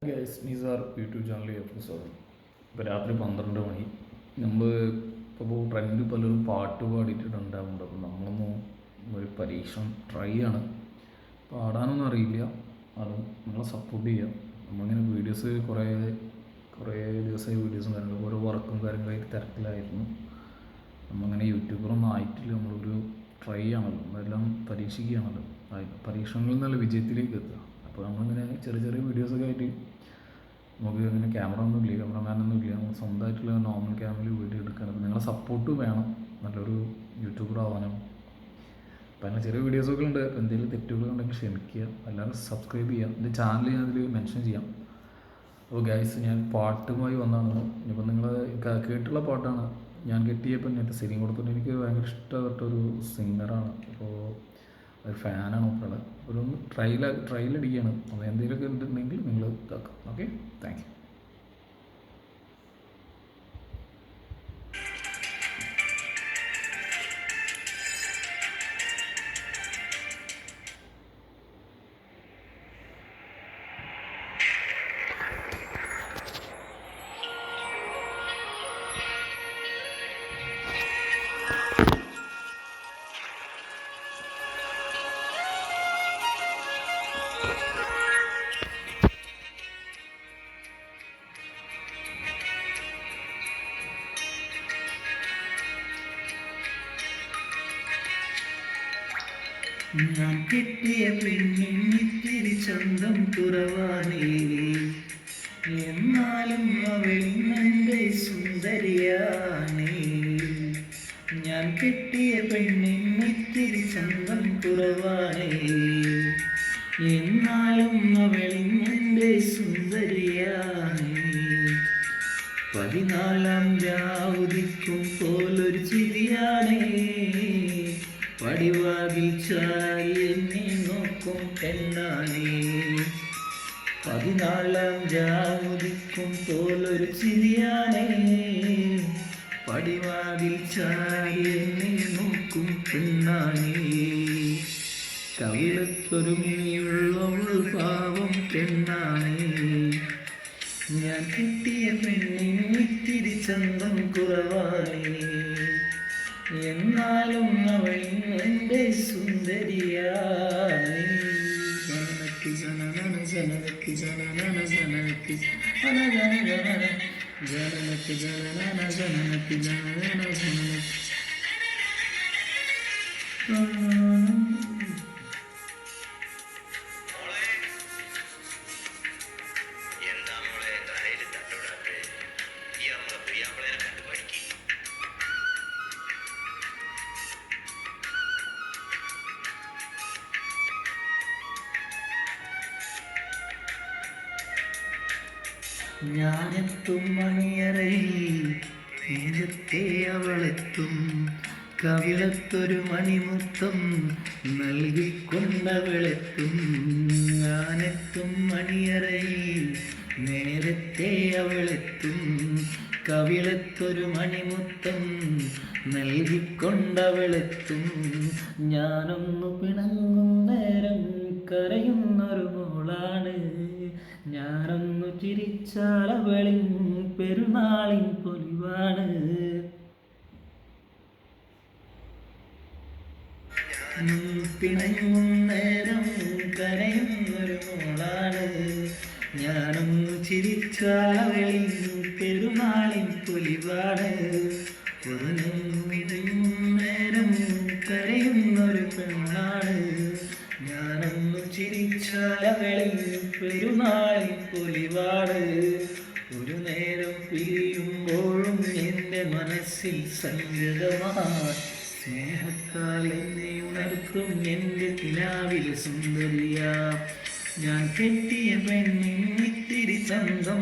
Guys Nisar YouTube channel episode. ഇപ്പോൾ രാത്രി 12 മണി. നമ്മൾ ഇപ്പോൾ ട്രെൻഡ് പലരും പാട്ട് പാടിയിട്ടുണ്ടാകുന്നുണ്ട്. അപ്പോൾ നമ്മളൊന്നും ഒരു പരീക്ഷണം ട്രൈ ആണ്. പാടാനൊന്നും അറിയില്ല, അത് നിങ്ങളെ സപ്പോർട്ട് ചെയ്യാം. നമ്മളിങ്ങനെ വീഡിയോസ് കുറേ ദിവസമായി വീഡിയോസും കാര്യങ്ങളും ഓരോ വർക്കും കാര്യങ്ങളായിട്ട് തിരക്കിലായിരുന്നു. നമ്മളിങ്ങനെ യൂട്യൂബറൊന്നും ആയിട്ടില്ല, നമ്മളൊരു ട്രൈ ആണല്ലോ, നമ്മളെല്ലാം പരീക്ഷിക്കുകയാണല്ലോ. പരീക്ഷണങ്ങളിൽ നിന്നല്ല വിജയത്തിലേക്ക് എത്തുക. അപ്പോൾ നമ്മളിങ്ങനെ ചെറിയ ചെറിയ വീഡിയോസൊക്കെ ആയിട്ട് നമുക്ക് അങ്ങനെ ക്യാമറാമാനൊന്നും ഇല്ല, നമ്മൾ സ്വന്തമായിട്ടുള്ള നോർമൽ ക്യാമറയിൽ വീഡിയോ എടുക്കുകയാണ്. അപ്പോൾ നിങ്ങളെ സപ്പോർട്ട് വേണം നല്ലൊരു യൂട്യൂബർ ആവാനും. അപ്പോൾ അങ്ങനെ ചെറിയ വീഡിയോസൊക്കെ ഉണ്ട്. അപ്പോൾ എന്തെങ്കിലും തെറ്റുകളുണ്ടെങ്കിൽ ക്ഷമിക്കുക, എല്ലാവരും സബ്സ്ക്രൈബ് ചെയ്യുക. എൻ്റെ ചാനൽ ഞാൻ അതിൽ മെൻഷൻ ചെയ്യാം. അപ്പോൾ ഗൈസ്, ഞാൻ പാട്ടുമായി വന്നതാണ്. ഇപ്പോൾ നിങ്ങൾ കേട്ടുള്ള പാട്ടാണ്. ഞാൻ കെട്ടിയപ്പോൾ ഞാൻ സെലിം കൊടുത്തിട്ട് എനിക്ക് ഭയങ്കര ഇഷ്ടപ്പെട്ടൊരു സിംഗറാണ്. അപ്പോൾ ഒരു ഫാനാണ് മൂപ്പറുടെ. ഒരു ട്രയലടിക്കുകയാണ്. അപ്പോൾ എന്തെങ്കിലുമൊക്കെ ഉണ്ടെങ്കിൽ നിങ്ങൾ ഇതാക്കാം. Okay, thank you. ഞാൻ കിട്ടിയ പെണ്ണിത്തിരി സ്വന്തം കുറവാണേ, എന്നാലും അവളിന്നെൻ്റെ സുന്ദരിയാണേ. ഞാൻ കിട്ടിയ പെണ്ണിത്തിരി സ്വന്തം കുറവാണേ, എന്നാലും അവളിന്നെൻ്റെ സുന്ദരിയാണേ. 14 രാവുദിക്കും പോലൊരു ചിരിയാണേ, പടിവാതിൽ ചാരി എന്നെ നോക്കും പെണ്ണാണേ. 14 രാവുദിക്കും പോലൊരു ചിരിയാണേ, പടിവാതിൽ ചാരി എന്നെ നോക്കും പെണ്ണാണേ. കവിളത്തൊരുമിയുള്ളവൾ പാവം പെണ്ണാണേ. ഞാൻ കിട്ടിയ പെണ്ണിത്തിരി ചന്തം കുറവാണേ, എന്നാലും അവൾ എൻ്റെ സുന്ദരിയാണേ. ജനനക്ക് ജനനന ജനനക്ക് ജനനന ജനനക്ക് ജനനന ജനനക്ക് ജനനന ജനനക്ക് ജനനന ജനനക്ക്. ഞാനെത്തും മണിയറയിൽ നേരത്തെ അവളെത്തും, കവിളത്തൊരു മണിമുത്തം നൽകിക്കൊണ്ടവളെത്തും. ഞാനെത്തും മണിയറയിൽ നേരത്തെ അവളെത്തും, കവിളത്തൊരു മണിമുത്തം നൽകിക്കൊണ്ടവളെത്തും. ഞാനൊന്നു പിണങ്ങും നേരം കരയുന്നൊരു മോളാണ്, ഞാനൊന്നു ചിരിച്ചാലവളിൻ പെരുന്നാളിൻ പൊലിവാണ്. പിണങ്ങും നേരം കരയുന്നൊരു മോളാണ്, ഞാനൊന്നു ചിരിച്ചാലവളിൻ പെരുന്നാളിൻ പൊലിവാണ്. പിണങ്ങും നേരം കരയുന്നൊരു പെണ്ണാണ്, ഞാനൊന്നു ചിരിച്ചാലവളിൻ പെരുന്നാളിൻ പൊലിവാണ്. ഒരു നേരം പിരിയുമ്പോഴും എൻ്റെ മനസ്സിൽ സങ്കടമായി, സ്നേഹത്താൽ എന്നെ ഉണർത്തും എൻ്റെ കിനാവിലെ സുന്ദരിയാ. ഞാൻ കെട്ടിയ പെണ്ണിത്തിരി ചന്തം